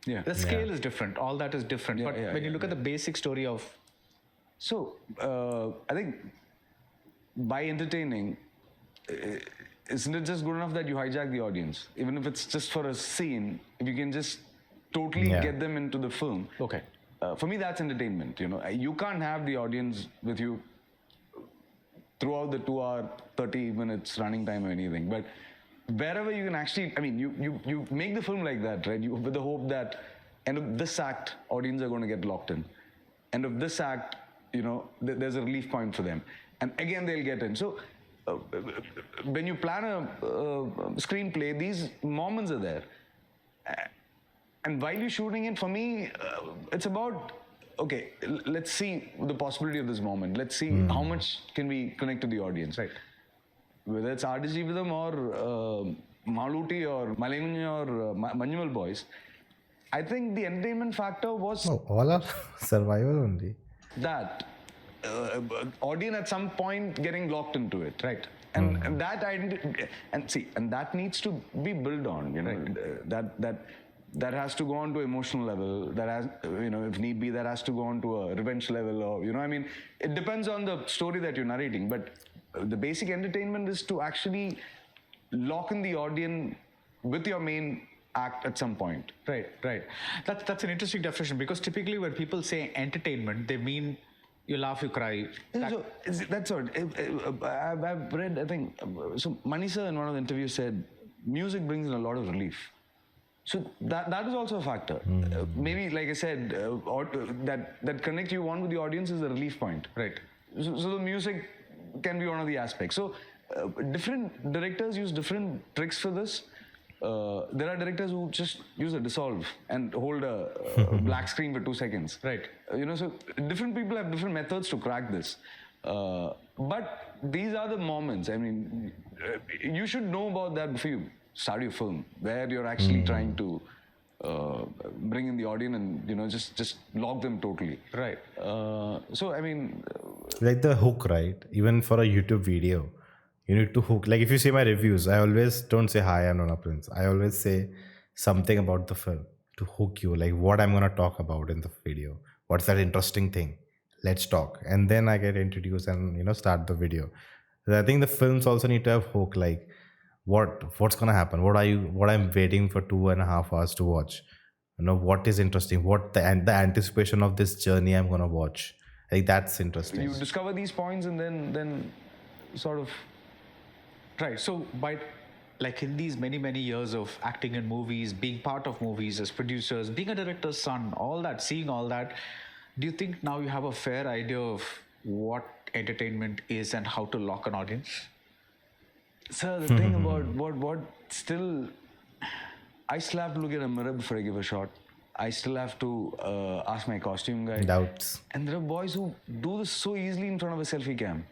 Yeah. The scale is different. All that is different. But when you look at the basic story of... So, I think by entertaining, isn't it just good enough that you hijack the audience? Even if it's just for a scene, if you can just totally get them into the film. Okay. For me, that's entertainment. You know, you can't have the audience with you throughout the 2 hour, 30 minutes running time or anything. But wherever you can actually, I mean, you make the film like that, right? With the hope that end of this act, audience are going to get locked in. End of this act, you know, there's a relief point for them. And again, they'll get in. So when you plan a screenplay, these moments are there. And while you're shooting it, for me, it's about, okay, let's see the possibility of this moment. Let's see how much can we connect to the audience. Right. Whether it's Adajeevitham or Maluti or Malayalam or Manjumal Boys, I think the entertainment factor was all are survival only. that audience at some point getting locked into it. Right. And that and that needs to be built on, you know, that has to go on to emotional level, that has, you know, if need be, that has to go on to a revenge level, or, you know, I mean, it depends on the story that you're narrating, but the basic entertainment is to actually lock in the audience with your main act at some point. Right. That's an interesting definition, because typically when people say entertainment, they mean you laugh, you cry. That's what I've read, I think, so Manisa in one of the interviews said, music brings in a lot of relief. So that is also a factor. Maybe, like I said, that connect you one with the audience is a relief point. Right. So the music can be one of the aspects. So different directors use different tricks for this. There are directors who just use a dissolve and hold a black screen for 2 seconds. Right. You know, so different people have different methods to crack this. But these are the moments. I mean, you should know about that before you start your film, where you're actually trying to bring in the audience and, you know, just lock them totally. Right. So, I mean... like the hook, right? Even for a YouTube video, you need to hook. Like if you see my reviews, I always don't say, hi, I'm Nona Prince. I always say something about the film to hook you, like what I'm going to talk about in the video. What's that interesting thing? Let's talk. And then I get introduced and, you know, start the video. So I think the films also need to have hook, like what's going to happen? What I'm waiting for 2.5 hours to watch? You know, what is interesting? What the anticipation of this journey I'm going to watch. I think that's interesting. You discover these points and then sort of... Right. So by, like, in these many years of acting in movies, being part of movies as producers, being a director's son, all that, seeing all that, do you think now you have a fair idea of what entertainment is and how to lock an audience? Sir, the thing about what still, I still have to look at a mirror before I give a shot. I still have to ask my costume guy. Doubts. And there are boys who do this so easily in front of a selfie cam.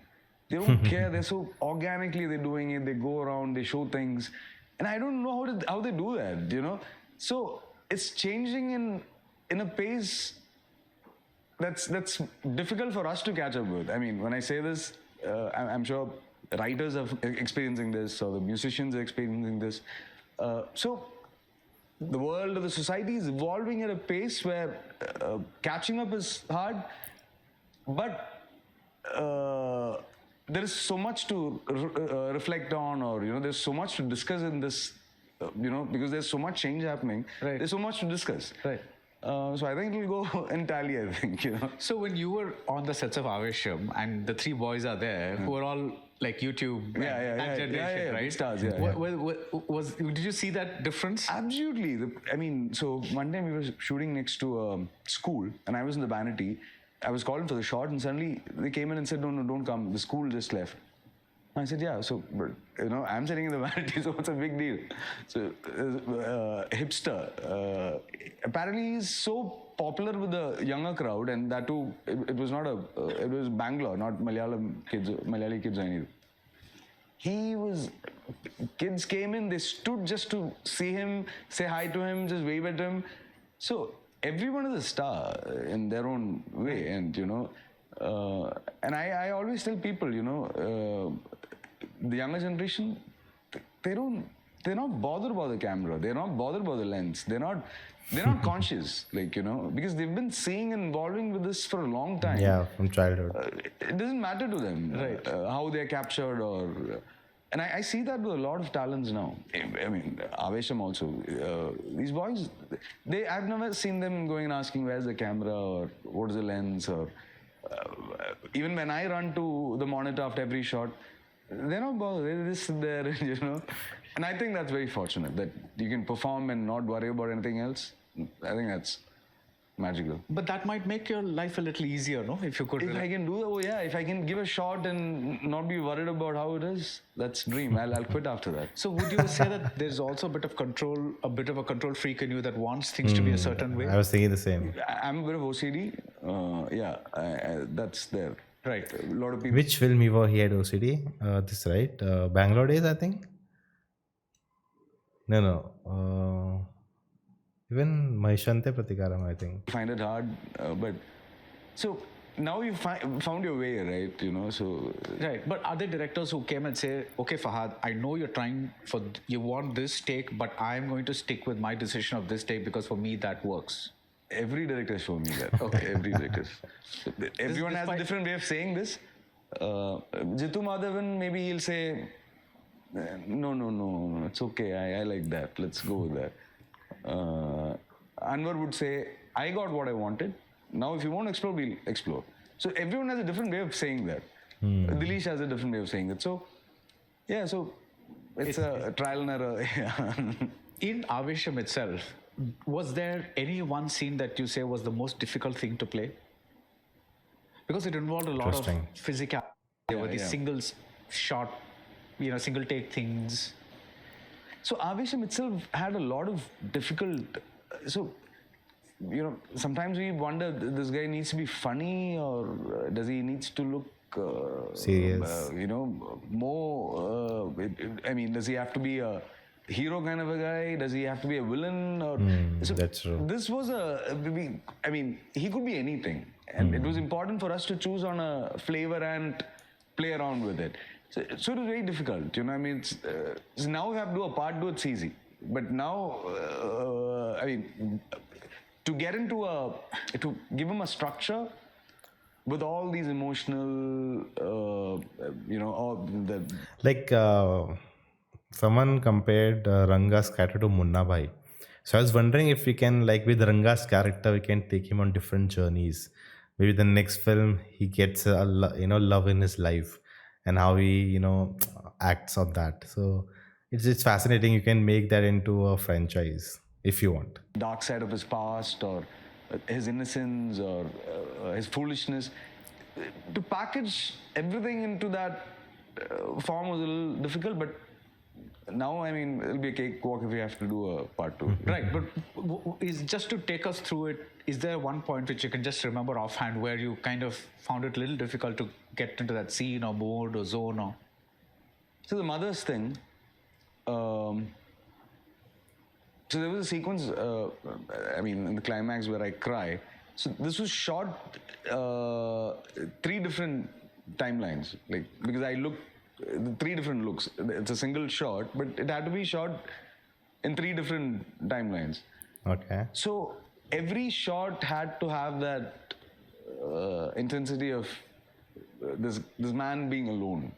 They don't care. They're so organically they're doing it. They go around, they show things, and I don't know how they do that. You know, so it's changing in a pace that's difficult for us to catch up with. I mean, when I say this, I'm sure writers are experiencing this, or the musicians are experiencing this. So the world of the society is evolving at a pace where catching up is hard, but there is so much to reflect on, or, you know, there's so much to discuss in this, you know, because there's so much change happening. Right. There's so much to discuss. Right. So I think it'll go entirely, I think, you know. So when you were on the sets of Aavesham and the 3 boys are there who are all like YouTube that generation, right? Stars, Did you see that difference? Absolutely. I mean, so one time we were shooting next to a school and I was in the vanity. I was called for the shot and suddenly they came in and said, no, don't come. The school just left. I said, yeah, so, but, I'm sitting in the vanity, so what's a big deal? So, hipster. Apparently, he's so popular with the younger crowd, and that too, it was not it was Bangalore, not Malayali kids or anything. Kids came in, they stood just to see him, say hi to him, just wave at him. So, everyone is a star in their own way, and, and I always tell people, the younger generation, they're not bothered about the camera. They're not bothered about the lens. They're not conscious, because they've been seeing and involving with this for a long time. Yeah, from childhood. It doesn't matter to them Right. how they're captured and I see that with a lot of talents now. I mean, Aavesham also. These boys, I've never seen them going and asking where's the camera or what is the lens or even when I run to the monitor after every shot, they're not bothered. They just sit there, And I think that's very fortunate that you can perform and not worry about anything else. I think that's magical. But that might make your life a little easier, no? If you could. If I can do that, if I can give a shot and not be worried about how it is, that's dream. I'll quit after that. So would you say that there's also a bit of a control freak in you that wants things to be a certain way? I was thinking the same. I'm a bit of OCD. That's there. Right. A lot of people. Which film he had OCD? This right? Bangalore Days, I think. No. Even Mahishante Pratikaram, I think. Find it hard, but so now you found your way, right? So Right. But are there directors who came and say, okay, Fahadh, I know you want this take, but I'm going to stick with my decision of this take because for me that works? every director showed me that. Okay, every director. Everyone has a different way of saying this. Jithu Madhavan, maybe he'll say, no, it's okay, I like that, let's go with that. Anwar would say, I got what I wanted, now if you want to explore, we'll explore. So everyone has a different way of saying that. Dilesh has a different way of saying that. So, yeah, it's a trial and error. In Aavesham itself, was there any one scene that you say was the most difficult thing to play? Because it involved a lot of physicality. There were these single shot, single take things. So Aavesham itself had a lot of difficult. Sometimes we wonder, this guy needs to be funny or does he needs to look serious? More. Does he have to be a hero kind of a guy? Does he have to be a villain? Or that's true. This was he could be anything, and it was important for us to choose on a flavor and play around with it. So it was very difficult. So now we have to do a part 2, it's easy. But now, to get into to give him a structure with all these emotional, all the... someone compared Ranga's character to Munna Bhai. So I was wondering if we can, with Ranga's character, we can take him on different journeys. Maybe the next film, he gets love in his life and how he, acts on that. So it's fascinating. You can make that into a franchise if you want. Dark side of his past or his innocence or his foolishness. To package everything into that form was a little difficult, but now, it'll be a cakewalk if we have to do a part 2. Right, but is just to take us through it, is there one point which you can just remember offhand where you kind of found it a little difficult to get into that scene or mode or zone? Or? So the mother's thing, so there was a sequence, in the climax where I cry. So this was shot 3 different timelines, because I looked 3 different looks. It's a single shot, but it had to be shot in 3 different timelines. Okay. So every shot had to have that intensity of this man being alone.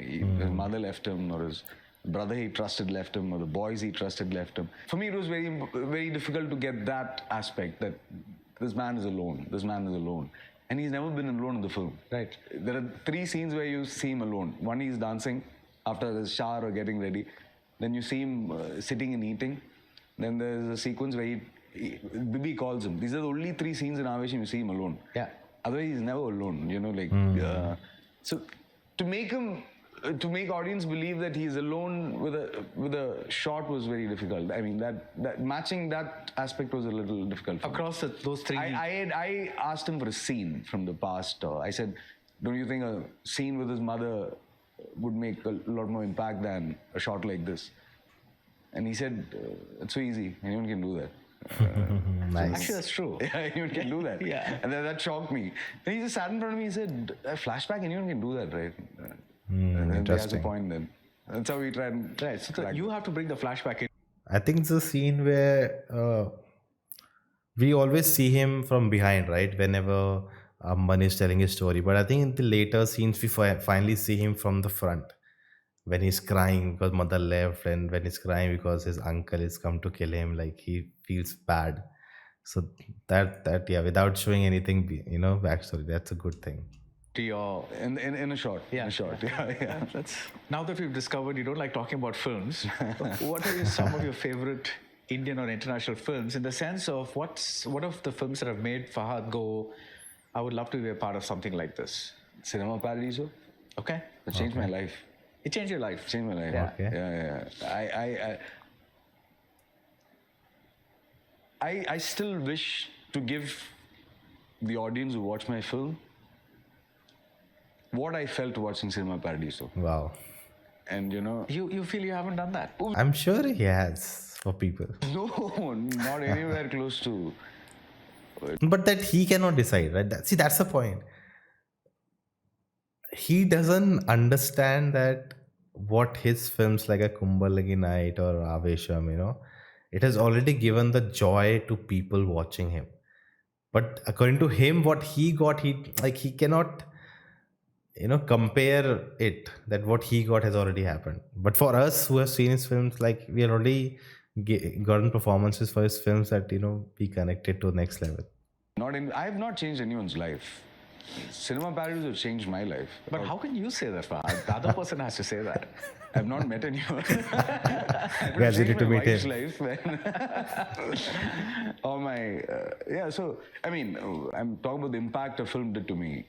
His mother left him, or his brother he trusted left him, or the boys he trusted left him. For me, it was very, very difficult to get that aspect, that this man is alone. This man is alone. And he's never been alone in the film. Right. There are 3 scenes where you see him alone. One, he's dancing after his shower or getting ready. Then you see him sitting and eating. Then there's a sequence where Bibi calls him. These are the only 3 scenes in Aavesham you see him alone. Yeah. Otherwise, he's never alone. So to make him to make audience believe that he's alone with a shot was very difficult. I mean, that matching that aspect was a little difficult for me. Across those three. I asked him for a scene from the past. I said, don't you think a scene with his mother would make a lot more impact than a shot like this? And he said, it's so easy. Anyone can do that. Nice. Actually, that's true. Yeah, anyone can do that. Yeah. And then that shocked me. Then he just sat in front of me and said, a flashback, anyone can do that, right? And then that's the point then. That's how we try and... Right. So you have to bring the flashback in. I think it's a scene where we always see him from behind, right? Whenever Amban is telling his story. But I think in the later scenes, we finally see him from the front. When he's crying because mother left, and when he's crying because his uncle is come to kill him, like he feels bad. So that yeah, without showing anything, backstory, that's a good thing. To your In a short. Yeah. In a short. Yeah. now that we've discovered you don't like talking about films, what are some of your favorite Indian or international films? In the sense of what of the films that have made Fahad go, I would love to be a part of something like this. Cinema Paradiso. Okay. It changed my life. It changed your life. Changed my life. Yeah. Yeah. I still wish to give the audience who watch my film what I felt watching Cinema Paradiso. Wow. And You feel you haven't done that? I'm sure he has for people. no, not anywhere close to. But that he cannot decide, right? That's the point. He doesn't understand that what his films like a Kumbhalagi Night or Aavesham, it has already given the joy to people watching him. But according to him, what he got, he cannot, compare it, that what he got has already happened. But for us who have seen his films, like we already gotten performances for his films that, we connected to next level. I have not changed anyone's life. Cinema Paradiso changed my life. But how can you say that, Fahad? The other person has to say that. I've not met anyone. Guys, you need to meet him. Life, or my so I mean, I'm talking about the impact a film did to me.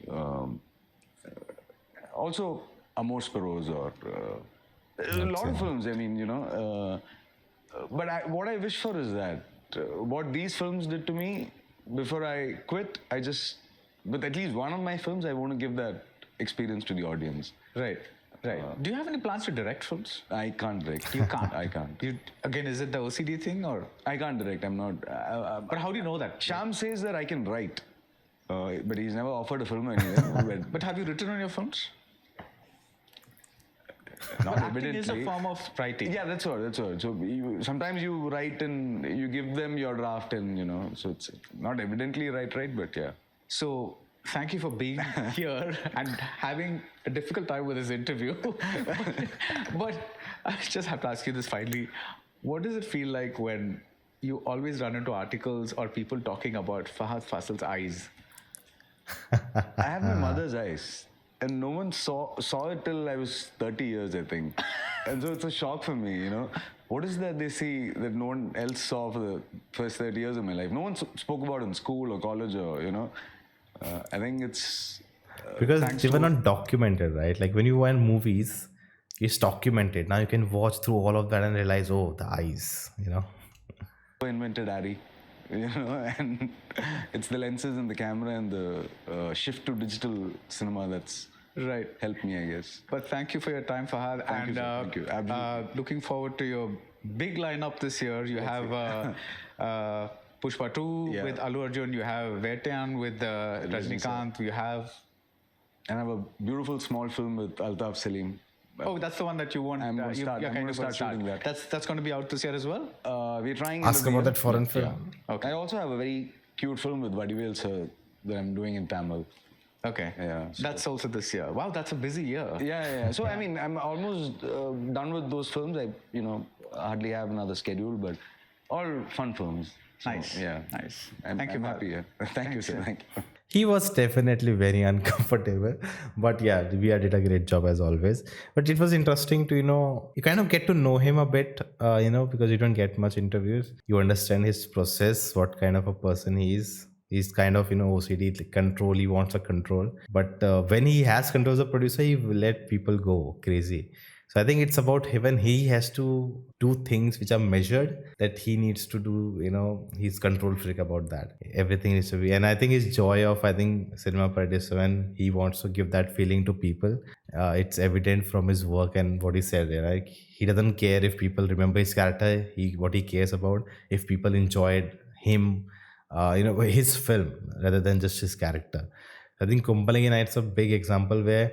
Also, Amor Sparrows or a lot of films. I mean, but what I wish for is that what these films did to me before I quit, with at least one of my films, I want to give that experience to the audience. Right. Do you have any plans to direct films? I can't direct. You can't? I can't. Again, is it the OCD thing or? I can't direct. I'm not. But how do you know that? Sham says that I can write, but he's never offered a film or anything. But have you written on your films? Not Acting is a evidently. form of writing. Yeah, that's all. So sometimes you write and you give them your draft, and so it's not evidently right, but yeah. So thank you for being here and having a difficult time with this interview. But I just have to ask you this finally. What does it feel like when you always run into articles or people talking about Fahadh Faasil's eyes? I have my mother's eyes, and no one saw it till I was 30 years, I think. And so it's a shock for me, What is that they see that no one else saw for the first 30 years of my life? No one spoke about it in school or college or, I think it's... because they were not documented, right? Like when you watch movies, it's documented. Now you can watch through all of that and realize, oh, the eyes, Invented Ari, and it's the lenses and the camera and the shift to digital cinema that's Right. helped me, I guess. But thank you for your time, Fahad. Thank you, sir. Thank you. Absolutely. Looking forward to your big lineup this year. You have Pushpa 2 Yeah. with Allu Arjun. You have Vettaiyan with Rajinikanth. You have... And I have a beautiful small film with Altaf Salim. Oh, that's the one that you want. I'm gonna start- you're I'm kind gonna of start shooting that. That's going to be out this year as well. We're trying. Ask end of the about year. that foreign film. Yeah. Okay. I also have a very cute film with Vadivel sir that I'm doing in Tamil. Okay. Yeah, so- That's also this year. Wow, that's a busy year. Yeah. So I mean, I'm almost done with those films. I hardly have another schedule, but all fun films. So, Nice. Yeah. Nice. I'm Thank you, Fahad. happy. Yeah. Thank you, sir. Thank you. He was definitely very uncomfortable, but yeah, we did a great job as always. But it was interesting to, you kind of get to know him a bit, because you don't get much interviews. You understand his process, what kind of a person he is. He's kind of, OCD, like control. He wants a control. But when he has control as a producer, he will let people go crazy. So I think it's about him, when he has to do things which are measured, that he needs to do, he's control freak about that. Everything needs to be, and I think his joy of, I think, cinema paradiso, when he wants to give that feeling to people, it's evident from his work and what he said. Like, he doesn't care if people remember his character. What he cares about, if people enjoyed him, his film, rather than just his character. I think Kumpalingi Night's a big example where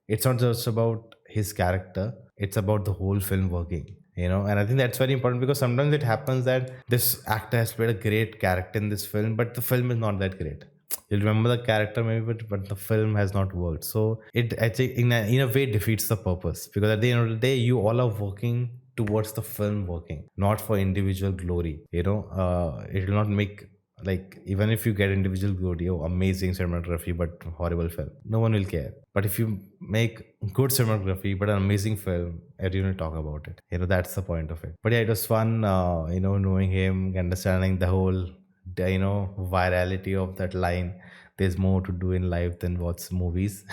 it's not just about his character, it's about the whole film working. And I think that's very important, because sometimes it happens that this actor has played a great character in this film, but the film is not that great. You'll remember the character maybe, but the film has not worked. So it, I think, in a way, defeats the purpose, because at the end of the day, you all are working towards the film working, not for individual glory. It will not make, like, even if you get individual glory, oh, amazing cinematography but horrible film, no one will care. But if you make good cinematography but an amazing film, everyone will talk about it. That's the point of it. But yeah, it was fun, knowing him, understanding the whole, virality of that line, there's more to do in life than watch movies.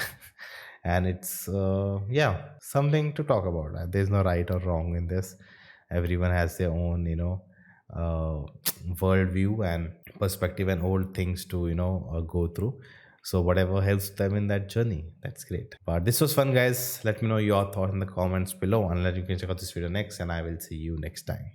And it's, yeah, something to talk about. There's no right or wrong in this. Everyone has their own, uh, worldview and perspective and old things to, go through. So whatever helps them in that journey, that's great. But this was fun, guys. Let me know your thoughts in the comments below, and let you can check out this video next, and I will see you next time.